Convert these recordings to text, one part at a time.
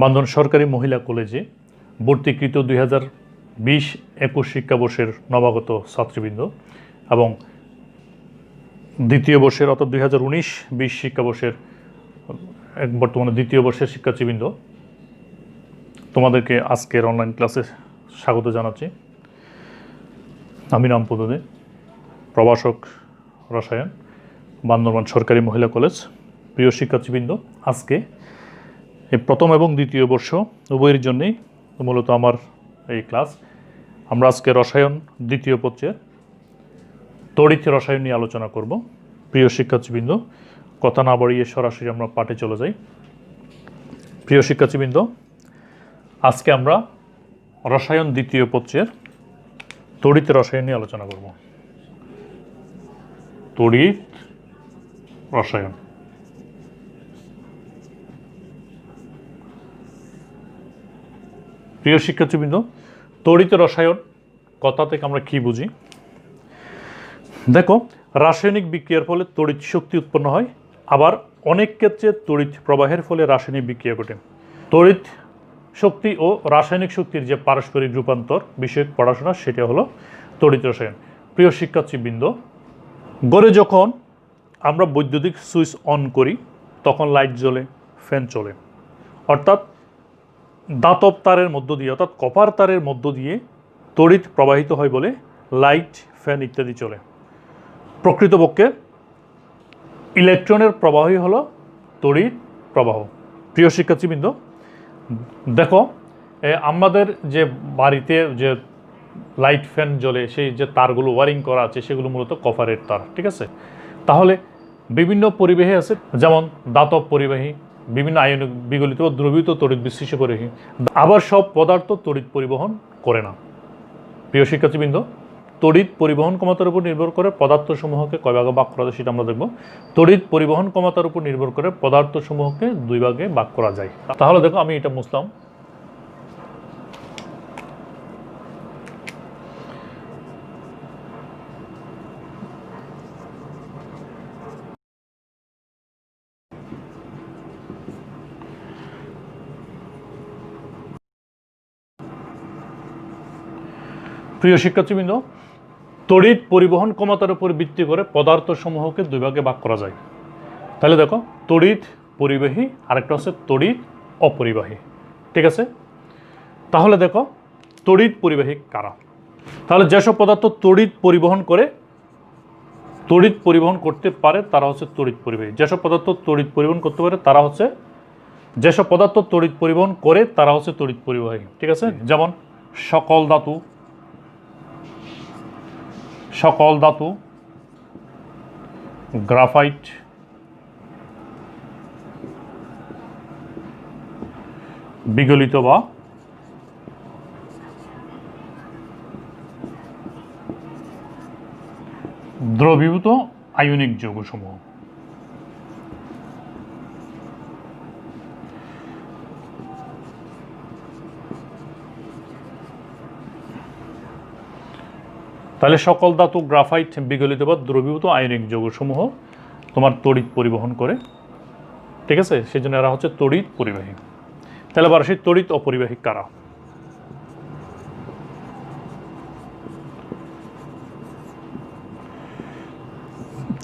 বান্দরবান সরকারি মহিলা কলেজে ভর্তিকৃত 2020-21 শিক্ষাবর্ষের নবাগত ছাত্রবৃন্দ এবং দ্বিতীয় বর্ষের অর্থাৎ 2019-20 শিক্ষাবর্ষের বর্তমানে দ্বিতীয় বর্ষের শিক্ষার্থীবৃন্দ, তোমাদেরকে আজকের অনলাইন ক্লাসে স্বাগত জানাচ্ছি। আমি রামপদ দে, প্রভাষক রসায়ন, বান্দরবান সরকারি মহিলা কলেজ। প্রিয় শিক্ষার্থীবৃন্দ, আজকে এই প্রথম এবং দ্বিতীয় বর্ষ উভয়ের জন্যেই মূলত আমার এই ক্লাস। আমরা আজকে রসায়ন দ্বিতীয় পত্রের তড়িৎ রসায়ন নিয়ে আলোচনা করব। প্রিয় শিক্ষার্থীবৃন্দ, কথা না বাড়িয়ে সরাসরি আমরা পাঠে চলে যাই। প্রিয় শিক্ষার্থীবৃন্দ, আজকে আমরা রসায়ন দ্বিতীয় পত্রের তড়িৎ রসায়ন নিয়ে আলোচনা করব। তড়িৎ রসায়ন। প্রিয় শিক্ষার্থীবৃন্দ, তড়িৎ রসায়ন কথা থেকে আমরা কি বুঝি? দেখো, রাসায়নিক বিক্রিয়ার ফলে তড়িৎ শক্তি উৎপন্ন হয়, আবার অনেক ক্ষেত্রে তড়িৎ প্রবাহের ফলে রাসায়নিক বিক্রিয়া ঘটে। তড়িৎ শক্তি ও রাসায়নিক শক্তির যে পারস্পরিক রূপান্তর বিষয়ক পড়াশোনা, সেটা হলো তড়িৎ রসায়ন। প্রিয় শিক্ষার্থীবৃন্দ, ঘরে যখন আমরা বৈদ্যুতিক সুইচ অন করি তখন লাইট জ্বলে, ফ্যান চলে, অর্থাৎ ধাতব তারের মধ্য দিয়ে অর্থাৎ কপার তারের মধ্য দিয়ে তড়িৎ প্রবাহিত হয় বলে লাইট, ফ্যান ইত্যাদি চলে। প্রকৃতপক্ষে ইলেকট্রনের প্রবাহই হলো তড়িৎ প্রবাহ। প্রিয় শিক্ষার্থীবৃন্দ, দেখো, আমাদের যে বাড়িতে যে লাইট, ফ্যান জ্বলে, সেই যে তারগুলো ওয়ারিং করা আছে সেগুলো মূলত কপারের তার, ঠিক আছে? তাহলে বিভিন্ন পরিবাহী আছে, যেমন ধাতব পরিবাহী, বিভিন্ন আয়নিক বিগলিত বা দ্রবীভূত তড়িৎ বিশিষ্ট পরিবাহী। আবার সব পদার্থ তড়িৎ পরিবহন করে না। প্রিয় শিক্ষার্থীবৃন্দ, তড়িৎ পরিবহন ক্ষমতার উপর নির্ভর করে পদার্থসমূহকে কয় ভাগে ভাগ করা যায় সেটা আমরা দেখব। তড়িৎ পরিবহন ক্ষমতার উপর নির্ভর করে পদার্থসমূহকে দুই ভাগে ভাগ করা যায়। তাহলে দেখো, আমি এটা মুছলাম। প্রিয় শিক্ষার্থীবৃন্দ, তড়িৎ পরিবহন ক্ষমতার উপর ভিত্তি করে পদার্থসমূহকে দুই ভাগে ভাগ করা যায়। তাহলে দেখো, তড়িৎ পরিবাহী, আরেকটা হচ্ছে তড়িৎ অপরিবাহী, ঠিক আছে? তাহলে দেখো, তড়িৎ পরিবাহী কারা? তাহলে যেসব পদার্থ তড়িৎ পরিবহন করে, তড়িৎ পরিবহন করতে পারে তারা হচ্ছে তড়িৎ পরিবাহী। যেসব পদার্থ তড়িৎ পরিবহন করতে পারে তারা হচ্ছে, যেসব পদার্থ তড়িৎ পরিবহন করে তারা হচ্ছে তড়িৎ পরিবাহী, ঠিক আছে? যেমন সকল ধাতু, গ্রাফাইট, বিগলিত বা দ্রবীভূত আয়নিক যৌগসমূহ। তাহলে সকল ধাতু, গ্রাফাইট, বিগলিত বা দ্রবীভূত আয়নিক যৌগসমূহ তোমার তড়িৎ পরিবহন করে, ঠিক আছে? সেই জন্য এরা হচ্ছে তড়িৎ পরিবাহী। তাহলে আবার সেই তড়িৎ অপরিবাহী কারা?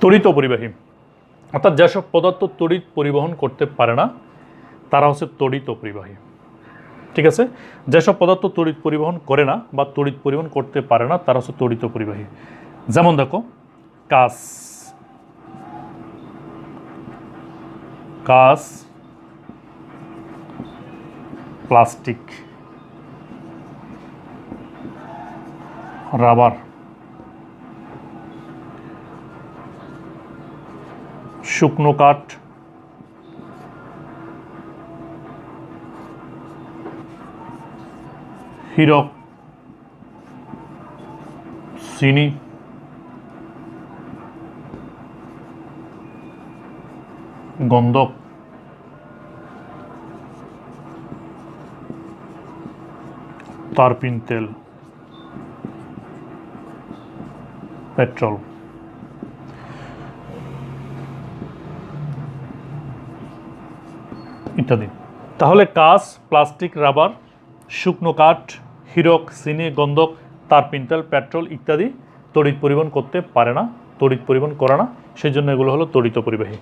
তড়িৎ অপরিবাহী অর্থাৎ যেসব পদার্থ তড়িৎ পরিবহন করতে পারে না তারা হচ্ছে তড়িৎ অপরিবাহী, ঠিক আছে? যেসব পদার্থ তড়িৎ পরিবহন করে না বা তড়িৎ পরিবহন করতে পারে না তারা হচ্ছে তড়িৎ পরিবাহী। যেমন দেখো, কাঁচ, প্লাস্টিক, রাবার, শুকনো কাঠ, হীরক, চিনি, গন্ধক, তারপিন তেল, পেট্রোল। ইত্যাদি। তাহলে কাঁচ, প্লাস্টিক, রাবার, শুকনো কাঠ, হীরক, চিনি, গন্ধক, তার, পিন্টাল, পেট্রোল ইত্যাদি তড়িৎ পরিবহন করতে পারে না, তড়িৎ পরিবহন করে না, সেই জন্য এগুলো হলো তড়িৎ পরিবাহী।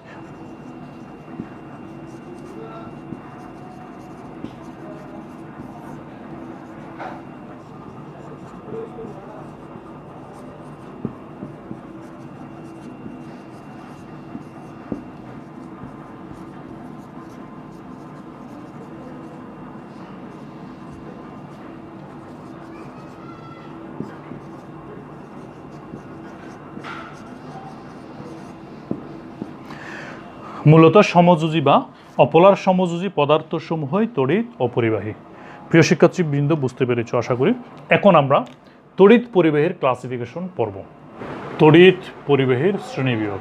মূলত সমযোজী বা অপোলার সমযোজী পদার্থসমূহই তড়িৎ অপরিবাহী। প্রিয় শিক্ষার্থীবৃন্দ, বুঝতে পেরেছ আশা করি। এখন আমরা তড়িৎ পরিবাহীর ক্লাসিফিকেশন পড়ব। তড়িৎ পরিবাহীর শ্রেণীবিভাগ।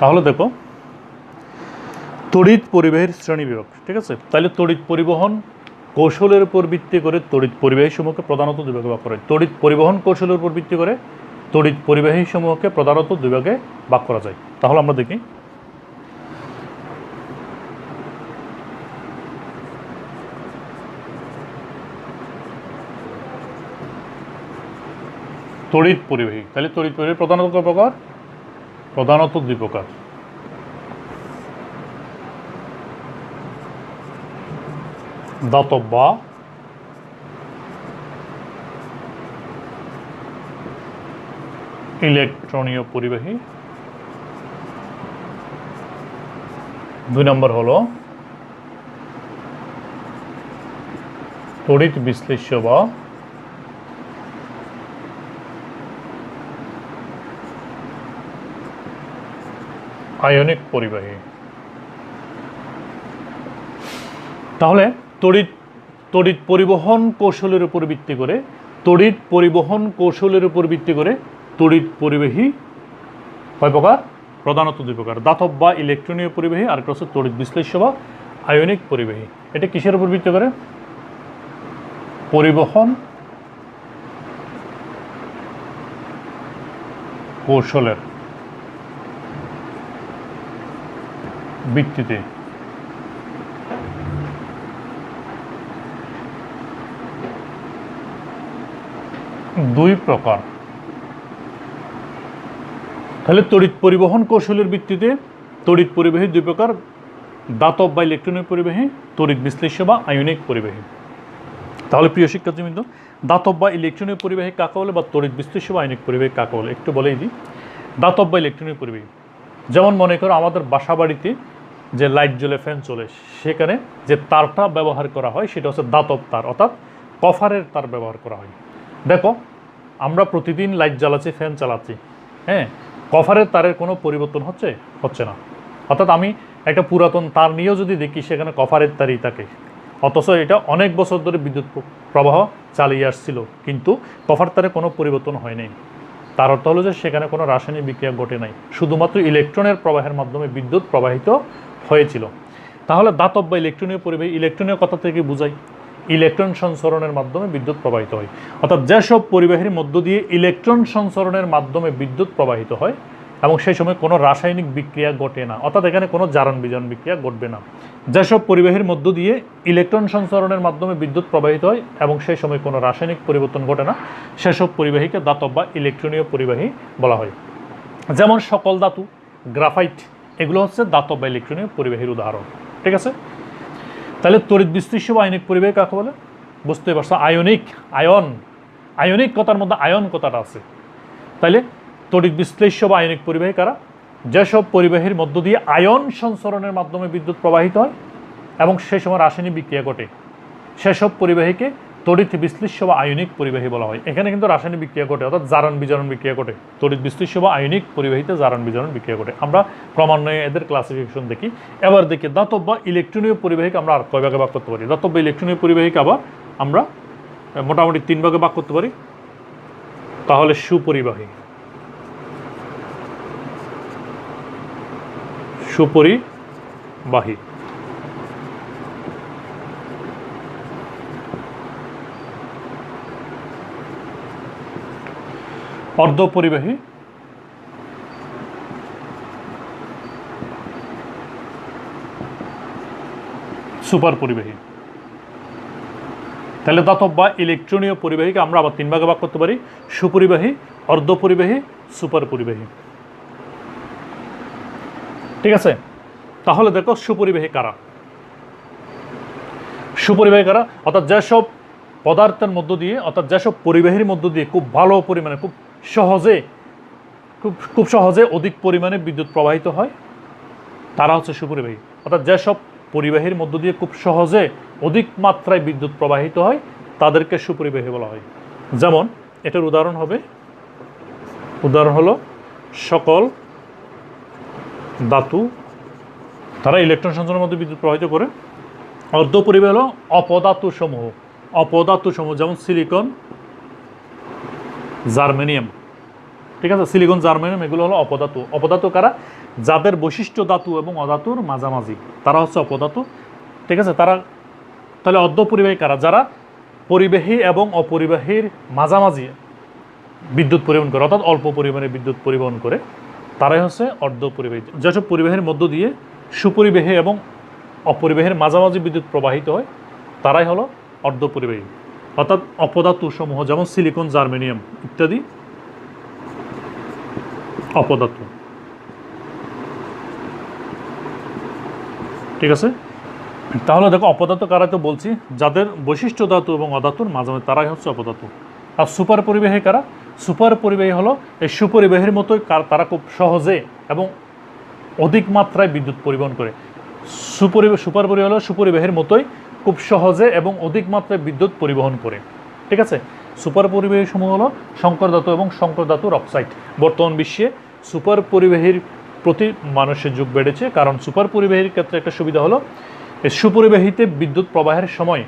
তাহলে দেখো, তড়িৎ পরিবাহীর শ্রেণীবিভাগ, ঠিক আছে। তাহলে তড়িৎ পরিবহন কৌশলের উপর ভিত্তি করে তড়িৎ পরিবাহী সমূহকে প্রধানত দুই ভাগে ভাগ করা হয়। তড়িৎ পরিবহন কৌশলের উপর ভিত্তি করে তড়িৎ পরিবাহী সমূহকে প্রধানত দুই ভাগে ভাগ করা যায়। তাহলে আমরা দেখি, তড়িৎ পরিবাহী। তাহলে তড়িৎ পরিবাহী প্রধানত কয় প্রকার? প্রধানত দুই প্রকার। দাতব বা ইলেকট্রনীয় পরিবাহী। দুই নম্বর হলো তড়িৎ বিশ্লেষ্য বা আয়নিক পরিবাহী। তাহলে তড়িৎ পরিবহন কৌশলের উপর ভিত্তি করে তড়িৎ পরিবাহী কয় প্রকার? প্রধানত দুই প্রকার। দাতব বা ইলেকট্রনীয় পরিবাহী, আর একটা হচ্ছে তড়িৎ বিশ্লেষ্য বা আয়নিক পরিবাহী। এটা কিসের উপর ভিত্তি করে? পরিবহন কৌশলের ভিত্তিতে। দুই প্রকার। তাহলে তড়িৎ পরিবহন কৌশলের ভিত্তিতে তড়িৎ পরিবাহী দুই প্রকার: দাতব বা ইলেকট্রনীয় পরিবাহী, তড়িৎ বিশ্লেষ্য বা আয়নিক পরিবাহী। তাহলে প্রিয় শিক্ষার্থীবৃন্দ, দাতব বা ইলেকট্রনীয় পরিবাহী কাকে বলে বা তড়িৎ বিশ্লেষ্য বা আয়নিক পরিবাহী কাকে বলে একটু বলেই দিই। দাতব বা ইলেকট্রনীয় পরিবাহী, যেমন মনে করো আমাদের বাসা বাড়িতে যে লাইট জ্বলে, ফ্যান চলে, সেখানে যে তারটা ব্যবহার করা হয় সেটা হচ্ছে দাতব তার, অর্থাৎ কপারের তার ব্যবহার করা হয়। দেখো, আমরা প্রতিদিন লাইট জ্বালাচ্ছি, ফ্যান চালাচ্ছি, হ্যাঁ, কপারের তারের কোনো পরিবর্তন হচ্ছে না। অর্থাৎ আমি একটা পুরাতন তার নিয়েও যদি দেখি, সেখানে কপারের তারই থাকে, অথচ এটা অনেক বছর ধরে বিদ্যুৎ প্রবাহ চালিয়ে আসছিল, কিন্তু কপার তারে কোনো পরিবর্তন হয়নি। তার অর্থ হলো যে সেখানে কোনো রাসায়নিক বিক্রিয়া ঘটে নাই, শুধুমাত্র ইলেকট্রনের প্রবাহের মাধ্যমে বিদ্যুৎ প্রবাহিত হয়েছিল। তাহলে দাতব বা ইলেকট্রনীয় পরিবাহী, ইলেকট্রনীয় কথা থেকে বোঝাই ইলেকট্রন সঞ্চরণের মাধ্যমে বিদ্যুৎ প্রবাহিত হয়। অর্থাৎ যেসব পরিবাহীর মধ্য দিয়ে ইলেকট্রন সঞ্চরণের মাধ্যমে বিদ্যুৎ প্রবাহিত হয় এবং সেই সময় কোনো রাসায়নিক বিক্রিয়া ঘটে না, অর্থাৎ এখানে কোনো জারণ বিজারণ বিক্রিয়া ঘটবে না। যেসব পরিবাহীর মধ্য দিয়ে ইলেকট্রন সঞ্চরণের মাধ্যমে বিদ্যুৎ প্রবাহিত হয় এবং সেই সময় কোনো রাসায়নিক পরিবর্তন ঘটে না, সেসব পরিবাহীকে দাতব বা ইলেকট্রনীয় পরিবাহী বলা হয়। যেমন সকল ধাতু, গ্রাফাইট, এগুলো হচ্ছে দাতব বা ইলেকট্রনীয় পরিবাহীর উদাহরণ। ঠিক আছে। তাহলে তড়িৎ বিশ্লেষ্য বা আয়নিক পরিবাহী কাকে বলে? বুঝতে পারছো, আয়নিক কথার মধ্যে আয়ন কথাটা আছে। তাহলে তড়িৎ বিশ্লেষ্য বা আয়নিক পরিবাহী কারা? যেসব পরিবাহীর মধ্য দিয়ে আয়ন সঞ্চরণের মাধ্যমে বিদ্যুৎ প্রবাহিত হয় এবং সেই সময় রাসায়নিক বিক্রিয়া ঘটে, সেসব পরিবাহীকে তড়িৎ বিশ্লেষ্য বা আয়নিক পরিবাহী বলা হয়। এখানে কিন্তু রাসায়নিক বিক্রিয়া ঘটে, অর্থাৎ জারণ বিজারণ বিক্রিয়া ঘটে। তড়িৎ বিশ্লেষ্য বা আয়নিক পরিবাহীতে জারণ বিজারণ বিক্রিয়া ঘটে। আমরা ক্রমান্বয়ে এদের ক্লাসিফিকেশন দেখি। এবার দেখি দাতব বা ইলেকট্রনীয় পরিবাহীকে আমরা আর কয় ভাগে ভাগ করতে পারি। দাতব বা ইলেকট্রনীয় পরিবাহীকে আবার আমরা মোটামুটি 3 ভাগে ভাগ করতে পারি। তাহলে সুপরিবাহী। অর্ধপরিবাহী, সুপার পরিবাহী। তাহলে ধাতব বা ইলেকট্রনীয় পরিবাহীকে আমরা আবার 3 ভাগে ভাগ করতে পারি: সুপরিবাহী, অর্ধপরিবাহী, সুপার পরিবাহী। ঠিক আছে, তাহলে দেখো সুপরিবাহী কারা। সুপরিবাহী কারা অর্থাৎ যেসব পদার্থের মধ্য দিয়ে, অর্থাৎ যেসব পরিবাহীর মধ্য দিয়ে খুব ভালো পরিমাণে, খুব সহজে অধিক পরিমাণে বিদ্যুৎ প্রবাহিত হয়, তারা হচ্ছে সুপরিবাহী। অর্থাৎ যেসব পরিবাহীর মধ্য দিয়ে খুব সহজে অধিক মাত্রায় বিদ্যুৎ প্রবাহিত হয় তাদেরকে সুপরিবাহী বলা হয়। যেমন এটার উদাহরণ হলো সকল ধাতু, তারা ইলেকট্রন সঞ্চালনের মধ্যে বিদ্যুৎ প্রবাহিত করে। অর্ধপরিবাহী হলো অপধাতু সমূহ, যেমন সিলিকন, জার্মেনিয়াম। ঠিক আছে, সিলিকন, জার্মেনিয়াম এগুলো হলো অপধাতু। অপধাতু কারা? যাদের বৈশিষ্ট্য ধাতু এবং অধাতুর মাঝামাঝি, তারা হচ্ছে অপধাতু। ঠিক আছে, তারা তাহলে অর্ধপরিবাহী কারা? যারা পরিবাহী এবং অপরিবাহীর মাঝামাঝি বিদ্যুৎ পরিবহন করে, অর্থাৎ অল্প পরিমাণে বিদ্যুৎ পরিবহন করে, তারাই হচ্ছে অর্ধপরিবাহী। যেসব পরিবাহীর মধ্য দিয়ে সুপরিবাহী এবং অপরিবাহীর মাঝামাঝি বিদ্যুৎ প্রবাহিত হয় তারাই হলো অর্ধপরিবাহী। অর্থাৎ অপধাতু সমূহ যেমন সিলিকন, জার্মেনিয়াম ইত্যাদি অপধাতু। ঠিক আছে, তাহলে দেখো অপধাতু কারা তো বলছি, যাদের বৈশিষ্ট্য ধাতু এবং অধাতুর মাঝামাঝি, তারাই হচ্ছে অপধাতু। আর সুপার পরিবাহী কারা? সুপার পরিবাহী হলো এই সুপরিবাহীর মতোই, তারা খুব সহজে এবং অধিক মাত্রায় বিদ্যুৎ পরিবহন করে। সুপার পরিবাহী হলো সুপরিবাহীর মতোই খুব সহজে এবং অধিক মাত্রায় বিদ্যুৎ পরিবহন করে। ঠিক আছে, সুপার পরিবাহী সমূহ হলো সংকর ধাতু এবং সংকর ধাতুর অক্সাইড। বর্তমান বিশ্বে সুপার পরিবাহীর প্রতি মানুষের যুগ বেড়েছে, কারণ সুপার পরিবাহীর ক্ষেত্রে একটা সুবিধা হলো এই সুপরিবাহীতে বিদ্যুৎ প্রবাহের সময়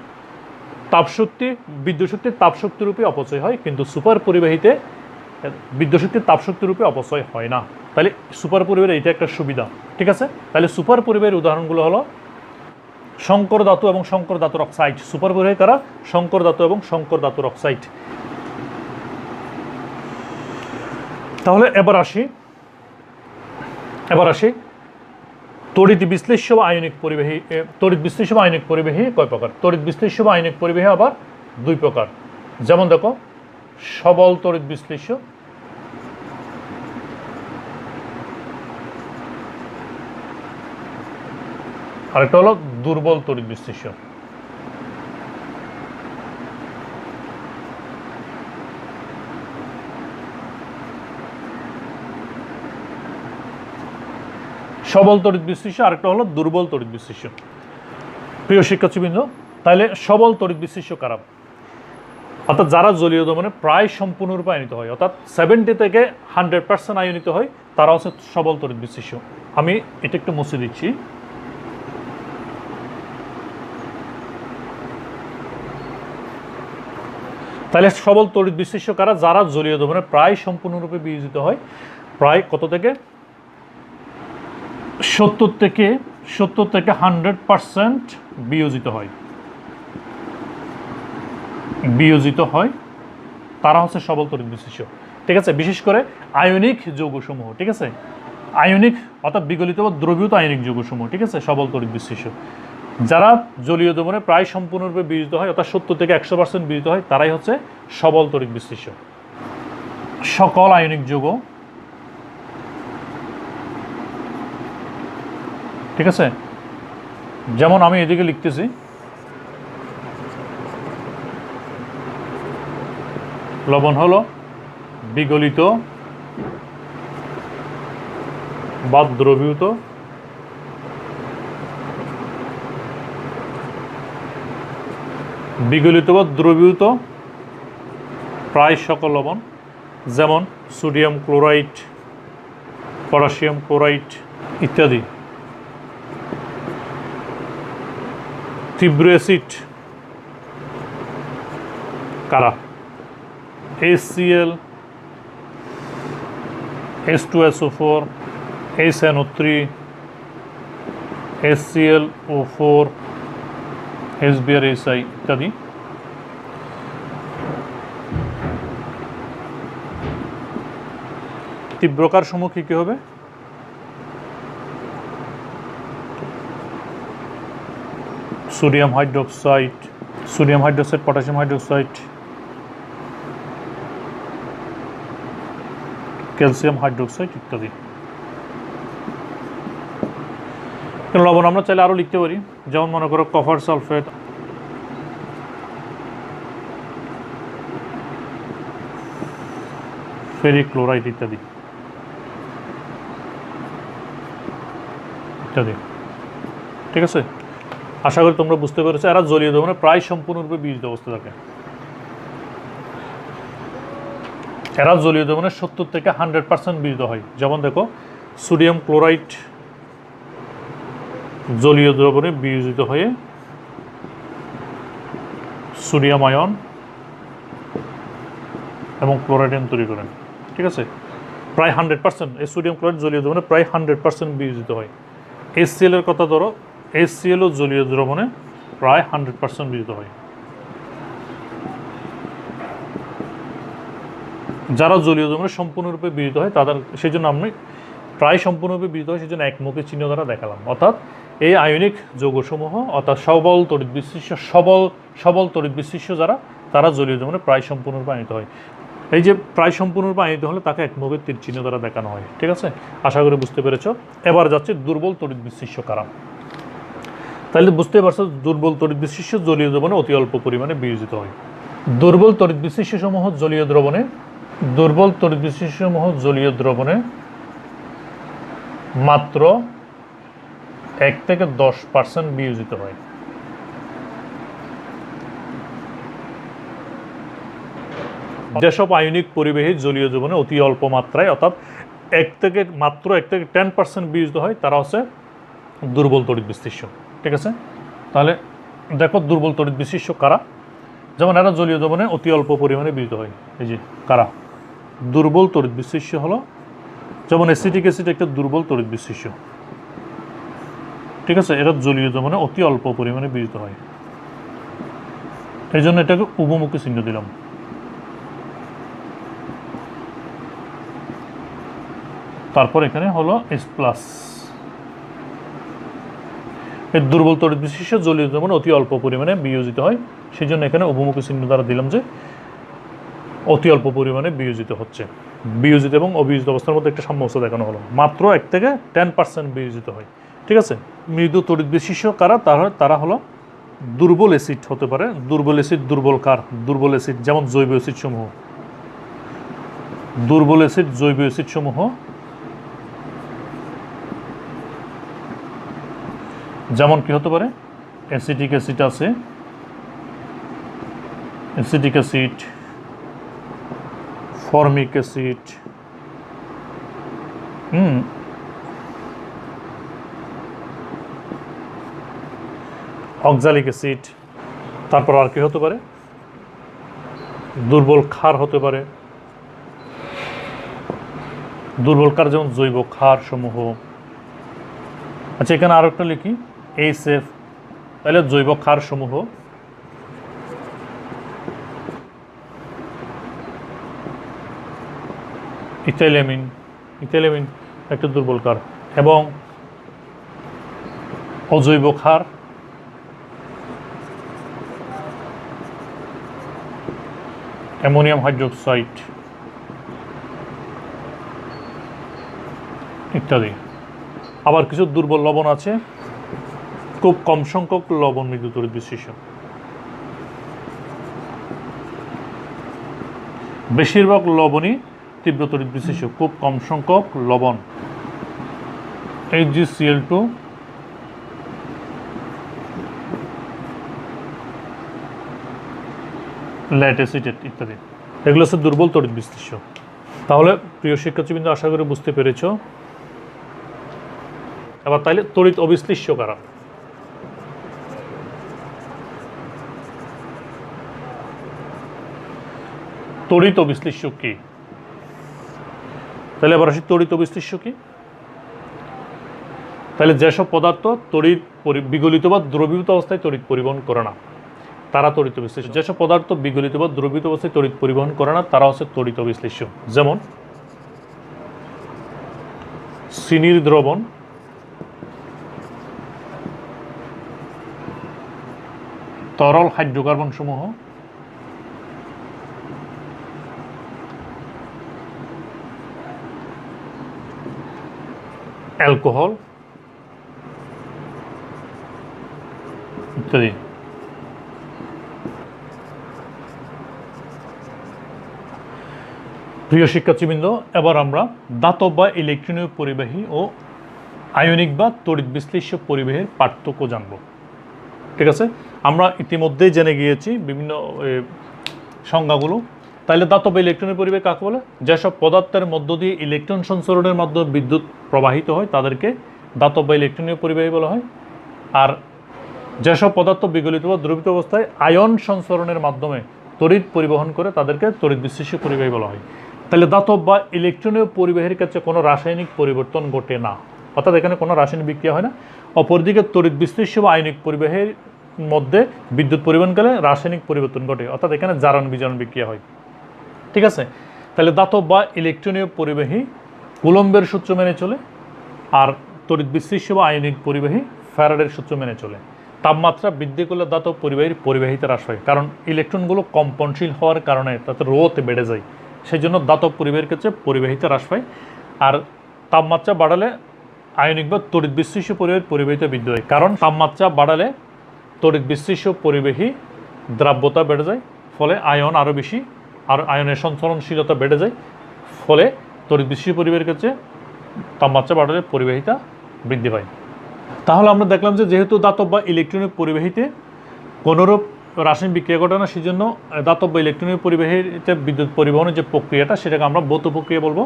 বিদ্যুৎ শক্তির তাপশক্তি রূপে অপচয় হয়, কিন্তু সুপার পরিবাহীতে বিদ্যুৎ শক্তির তাপশক্তি রূপে অপচয় হয় না। তাহলে সুপার পরিবাহীর এটা একটা সুবিধা। ঠিক আছে, তাহলে সুপার পরিবাহীর উদাহরণগুলো হলো সংকর ধাতু এবং সংকর ধাতুর অক্সাইড। সুপার পরিবাহী কারা? সংকর ধাতু এবং সংকর ধাতুর অক্সাইড। তাহলে এবার আসি তড়িৎ বিশ্লেষ্য বা আয়নিক পরিবাহী। তড়িৎ বিশ্লেষ্য বা আয়নিক পরিবাহী কয় প্রকার? তড়িৎ বিশ্লেষ্য বা আয়নিক পরিবাহী আবার 2 প্রকার। যেমন দেখো সবল তড়িৎ বিশ্লেষ্য, আরেকটা হলো দুর্বল তড়িৎ বিশ্লেষ্য। সবল তড়িৎ বিশ্লেষ্য, আরেকটা হলো দুর্বল তড়িৎ বিশ্লেষ্য। প্রিয় শিক্ষার্থীবৃন্দ, তাহলে সবল তড়িৎ বিশ্লেষ্য কারা? অর্থাৎ যারা জলীয় দমনে প্রায় সম্পূর্ণরূপে আয়নিত হয়, অর্থাৎ 70 থেকে 100% আয়নিত হয়, তারা হচ্ছে সবল তড়িৎ বিশ্লেষ্য। আমি এটা একটু মুছে দিচ্ছি। তাহলে সবল তড়িৎ বিশ্লেষ্য কারা? যারা জলীয় দমনে প্রায় সম্পূর্ণরূপে বিয়োজিত হয়, প্রায় কত থেকে 70 থেকে 100% বিয়োজিত হয়, তারা হচ্ছে সবল তড়িৎ বিশ্লেষ্য। ঠিক আছে, বিশেষ করে আয়নিক যৌগসমূহ। ঠিক আছে, আয়নিক অর্থাৎ বিগলিত বা দ্রবীভূত আয়নিক যৌগসমূহ। ঠিক আছে, সবল তড়িৎ বিশ্লেষ্য। যারা জলীয় দমনে প্রায় সম্পূর্ণরূপে বিয়োজিত হয়, অর্থাৎ 70 থেকে 100% বিয়োজিত হয়, তারাই হচ্ছে সবল তড়িৎ বিশ্লেষ্য। সকল আয়নিক যৌগ, ঠিক আছে, যেমন আমি এদিকে লিখতেছি লবণ হলো বিগলিত বা দ্রবীভূত প্রায় সকল লবণ, যেমন সোডিয়াম ক্লোরাইড, পটাশিয়াম ক্লোরাইড ইত্যাদি। তীব্র অ্যাসিড কারা? HCl, H2SO4, HNO3, HClO4 HBrSi ইত্যাদি। তীব্রকার সমূহ কী কী হবে? Sodium hydroxide, potassium hydroxide, calcium hydroxide ইত্যাদি। লবণ আমরা চাইলে আরও লিখতে পারি, যেমন মনে করো কপার সালফেট, ফেরিক ক্লোরাইড ইত্যাদি ইত্যাদি। ঠিক আছে, আশা করি তোমরা বুঝতে পেরেছো। এরা জলীয় দ্রবণে প্রায় সম্পূর্ণরূপে বিয়োজিত অবস্থা থাকে। এরা জলীয় দ্রবণে 70 থেকে 100% বিয়োজিত হয়। যেমন দেখো সোডিয়াম ক্লোরাইড জলীয় দ্রবণে বিয়োজিত হয়ে সোডিয়াম আয়ন এবং ক্লোরাইড আয়ন তৈরি করেন। ঠিক আছে, প্রায় 100%। এই সোডিয়াম ক্লোরাইড জলীয় দ্রবণে প্রায় 100% বিয়োজিত হয়। HCl এর কথা ধরো, HCl ও জলীয় দ্রবণে প্রায় 100% বিয়োজিত হয়। যারা জলীয় দ্রবণে সম্পূর্ণরূপে বিয়োজিত হয় তাদের, সেই জন্য আমি প্রায় সম্পূর্ণরূপে বিয়োজিত হয় সেই জন্য একমুখী চিহ্ন দ্বারা দেখালাম। অর্থাৎ এই আয়নিক যৌগসমূহ, অর্থাৎ সবল তড়িৎ বিশিষ্ট যারা, তারা জলীয় দ্রবণে প্রায় সম্পূর্ণরূপে আয়নিত হয়। এই যে প্রায় সম্পূর্ণরূপে আয়নিত হলে তাকে একমুখী তীর চিহ্ন দ্বারা দেখানো হয়। ঠিক আছে, আশা করি বুঝতে পেরেছ। এবার যাচ্ছে দুর্বল তড়িৎ বিশিষ্ট কারা। তাহলে বুঝতে পারছো দুর্বল তড়িৎ বিশিষ্ট জলীয় দ্রবণে অতি অল্প পরিমাণে বিয়োজিত হয়। দুর্বল তড়িৎ বিশিষ্ট সমূহ জলীয় দ্রবণে মাত্র 1 থেকে 10% বিয়োজিত হয়। যেসব আয়নিক পরিবাহী জলীয় দ্রবণে অতি অল্প মাত্রায়, অর্থাৎ 1 থেকে 10% বিয়োজিত হয়, তারা হচ্ছে দুর্বল তড়িৎ বিশিষ্ট। ঠিক আছে, তাহলে দেখো দুর্বল তড়িৎ বিশিষ্ট কারা। যেমন এরা জলীয় দ্রবণে অতি অল্প পরিমাণে বিয়োজিত হয়। এই যে কারা দুর্বল তড়িৎ বিশিষ্ট হলো, যেমন অ্যাসিটিক অ্যাসিড একটা দুর্বল তড়িৎ বিশিষ্ট। ঠিক আছে, এরা জলীয় দ্রবণে অতি অল্প পরিমাণে বিয়োজিত হয়, এই জন্য এটাকে উভমুখী চিহ্ন দিলাম। তারপর এখানে হলো H+। এর দুর্বল তড়িৎ বিশিষ্ট জলীয় দ্রবণে অতি অল্প পরিমাণে বিয়োজিত হয়, সেই জন্য এখানে উভমুখী চিহ্ন দ্বারা দিলাম যে অতি অল্প পরিমাণে বিয়োজিত হচ্ছে। বিয়োজিত এবং অবিয়োজিত অবস্থার মধ্যে একটা সাম্যাবস্থা দেখানো হলো। মাত্র 1 থেকে 10% বিয়োজিত হয়। ঠিক আছে, মৃদু তড়িৎ বিশিষ্ট কারা, তারা হলো দুর্বল অ্যাসিড হতে পারে। দুর্বল অ্যাসিড দুর্বল কার? দুর্বল অ্যাসিড যেমন জৈব অ্যাসিড সমূহ। দুর্বল অ্যাসিড জৈব অ্যাসিড সমূহ যেমন কি হতে পারে? অ্যাসিটিক অ্যাসিড আছে, acetic acid, formic acid, oxalic acid. তারপর আর কি হতে পারে? দুর্বল ক্ষার হতে পারে। দুর্বল ক্ষার যেমন জৈব ক্ষার সমূহ। আচ্ছা, এখানে আরো একটা লিখি, HF। তাহলে জৈব ক্ষার সমূহ ইথাইলেমিন একটা দুর্বল ক্ষার, এবং অজৈব ক্ষার অ্যামোনিয়াম হাইড্রোক্সাইড ইত্যাদি। আবার কিছু দুর্বল লবণ আছে, খুব কম সংখ্যক লবণ মৃদু তড়িৎ বিশিষ্ট। বেশিরভাগ লবণই তীব্র তড়িৎ বিশিষ্ট, খুব কম সংখ্যক লবণ। HgCl2, ল্যাট অ্যাসিটেট ইত্যাদি, এগুলো হচ্ছে দুর্বল তড়িৎ বিশিষ্ট। তাহলে প্রিয় শিক্ষার্থীবৃন্দ, আশা করি বুঝতে পেরেছ। এবার তাইলে তড়িৎ অবিশ্লিষ্ট কারা? তড়িৎ অবিশ্লিষ্ট কি? তাহলে এবার আসি তড়িৎ অবিশ্লিষ্ট কি। তাহলে যেসব পদার্থ তড়িৎ বিগলিত বা দ্রবীভূত অবস্থায় তড়িৎ পরিবহন করে না তারা তড়িৎ বিশ্লেষ্য। যেসব পদার্থ বিগলিত বা দ্রবীভূত অবস্থায় তড়িৎ পরিবহন করে না তারা হচ্ছে তড়িৎ বিশ্লেষ্য। যেমন চিনির দ্রবণ, তরল হাইড্রোকার্বন সমূহ, অ্যালকোহল ইত্যাদি। প্রিয় শিক্ষার্থীবৃন্দ, এবার আমরা দাতব বা ইলেকট্রনীয় পরিবাহী ও আয়নিক বা তড়িৎ বিশ্লেষ্য পরিবাহীর পার্থক্য জানব। ঠিক আছে, আমরা ইতিমধ্যেই জেনে গিয়েছি বিভিন্ন সংজ্ঞাগুলো। তাহলে দাতব বা ইলেকট্রনীয় পরিবাহী কাকে বলে? যেসব পদার্থের মধ্য দিয়ে ইলেকট্রন সঞ্চালনের মাধ্যমে বিদ্যুৎ প্রবাহিত হয় তাদেরকে দাতব বা ইলেকট্রনীয় পরিবাহী বলা হয়। আর যেসব পদার্থ বিগলিত বা দ্রবীভূত অবস্থায় আয়ন সঞ্চালনের মাধ্যমে তড়িৎ পরিবহন করে তাদেরকে তড়িৎ বিশ্লেষ্য পরিবাহী বলা হয়। তাহলে দাতব বা ইলেকট্রনীয় পরিবাহীর ক্ষেত্রে কোনো রাসায়নিক পরিবর্তন ঘটে না, অর্থাৎ এখানে কোনো রাসায়নিক বিক্রিয়া হয় না। অপরদিকে তড়িৎ বিশ্লেষ্য বা আয়নিক পরিবাহীর মধ্যে বিদ্যুৎ পরিবহনকালে রাসায়নিক পরিবর্তন ঘটে, অর্থাৎ এখানে জারণ বিজারণ বিক্রিয়া হয়। ঠিক আছে, তাহলে দাতব বা ইলেকট্রনীয় পরিবাহী কুলম্বের সূত্র মেনে চলে, আর তড়িৎ বিশ্লেষ্য বা আয়নিক পরিবাহী ফ্যারাডের সূত্র মেনে চলে। তাপমাত্রা বৃদ্ধি করলে দাতব পরিবাহীর পরিবাহিতা হ্রাস হয়, কারণ ইলেকট্রনগুলো কম্পনশীল হওয়ার কারণে তাতে রোতে বেড়ে যায়, সেই জন্য দাতব পরিবাহীর ক্ষেত্রে পরিবাহিতা হ্রাস পায়। আর তাপমাত্রা বাড়ালে আয়নিক বা তড়িৎ বিশ্লেষ্য পরিবাহীর পরিবাহিতা বৃদ্ধি হয়, কারণ তাপমাত্রা বাড়ালে তড়িৎ বিশ্লেষ্য পরিবাহী দ্রাব্যতা বেড়ে যায়, ফলে আয়ন আরও বেশি, আর আয়নের সঞ্চালনশীলতা বেড়ে যায়, ফলে তড়িৎ বিশ্লেষ্য পরিবাহীর ক্ষেত্রে তাপমাত্রা বাড়ালে পরিবাহিতা বৃদ্ধি পায়। তাহলে আমরা দেখলাম যে যেহেতু দাতব বা ইলেকট্রনীয় পরিবাহীতে কোনোরূপ রাসায়নিক বিক্রিয়া ঘটে না, সেই জন্য দাতব বা ইলেকট্রনীয় পরিবাহীতে বিদ্যুৎ পরিবহনের যে প্রক্রিয়াটা সেটাকে আমরা ভৌত প্রক্রিয়া বলবো।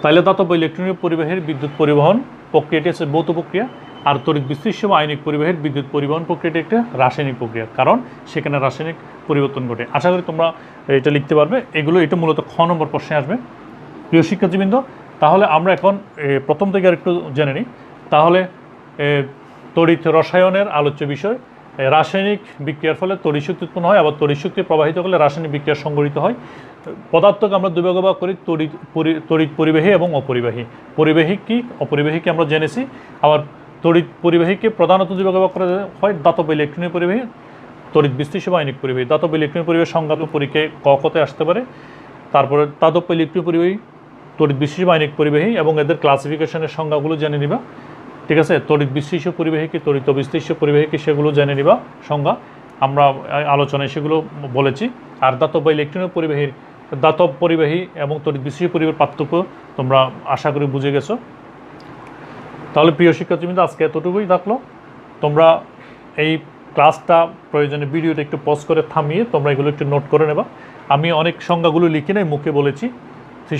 তাহলে দাতব বা ইলেকট্রনীয় পরিবাহীর বিদ্যুৎ পরিবহন প্রক্রিয়াটি হচ্ছে ভৌত প্রক্রিয়া, আর তড়িৎ বিশ্লেষ্য বা আয়নিক পরিবাহীর বিদ্যুৎ পরিবহন প্রক্রিয়াটি একটা রাসায়নিক প্রক্রিয়া, কারণ সেখানে রাসায়নিক পরিবর্তন ঘটে। আশা করি তোমরা এটা লিখতে পারবে। এটা মূলত খ নম্বর প্রশ্নে আসবে। প্রিয় শিক্ষার্থীবৃন্দ, তাহলে আমরা এখন প্রথম থেকে আর একটু জেনে নিই। তাহলে তড়িৎ রসায়নের আলোচ্য বিষয়, রাসায়নিক বিক্রিয়ার ফলে তড়িৎ শক্তি উৎপন্ন হয়, আবার তড়িৎ শক্তি প্রবাহিত করলে রাসায়নিক বিক্রিয়া সংঘটিত হয়। পদার্থকে আমরা দুই ভাগে ভাগ করি, তড়িৎ পরিবাহী এবং অপরিবাহী। পরিবাহী কি, অপরিবাহী কি আমরা জেনেছি। আবার তড়িৎ পরিবাহীকে প্রধানত দুই ভাগে ভাগ করা হয়, দাতব ইলেকট্রনীয় পরিবাহী, তড়িৎ বিশ্লেষ্য বা আয়নিক পরিবাহী। দাতব ইলেকট্রনীয় পরিবাহী সংজ্ঞা পরীক্ষায় কতে আসতে পারে। তারপরে দাতব ইলেকট্রনীয় পরিবাহী, তড়িৎ বিশ্লেষ্য বা আয়নিক পরিবাহী এবং এদের ক্লাসিফিকেশনের সংজ্ঞাগুলো জেনে নিবা। ঠিক আছে, তড়িৎ বিশ্লেষ্য পরিবাহী কি, তড়িৎ বিশ্লেষ্য পরিবাহী কি, সেগুলো জেনে নিবা। সংজ্ঞা আমরা আলোচনায় সেগুলো বলেছি। আর দাতব বা ইলেকট্রনীয় পরিবাহীর, দাতব পরিবাহী এবং তড়িৎ বিশ্লেষ্য পরিবাহীর পার্থক্য তোমরা আশা করি বুঝে গেছো। তাহলে প্রিয় শিক্ষার্থীবৃন্দ, আজকে এতটুকুই থাকলো। তোমরা এই ক্লাসটা প্রয়োজনে ভিডিওটা একটু পজ করে থামিয়ে তোমরা এগুলো একটু নোট করে নেবা। আমি অনেক সংজ্ঞাগুলো লিখে নেই, মুখে বলেছি,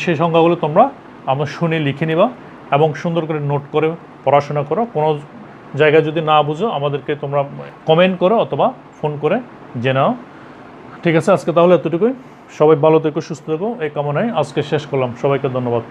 সেই সংজ্ঞাগুলো তোমরা আমার শুনে লিখে নিবা এবং সুন্দর করে নোট করে পড়াশোনা করো। কোনো জায়গায় যদি না বুঝো আমাদেরকে তোমরা কমেন্ট করো অথবা ফোন করে জেনাও। ঠিক আছে, আজকে তাহলে এতটুকুই। সবাই ভালো থেকো, সুস্থ থেকো, এই কামনায় আজকে শেষ করলাম। সবাইকে ধন্যবাদ।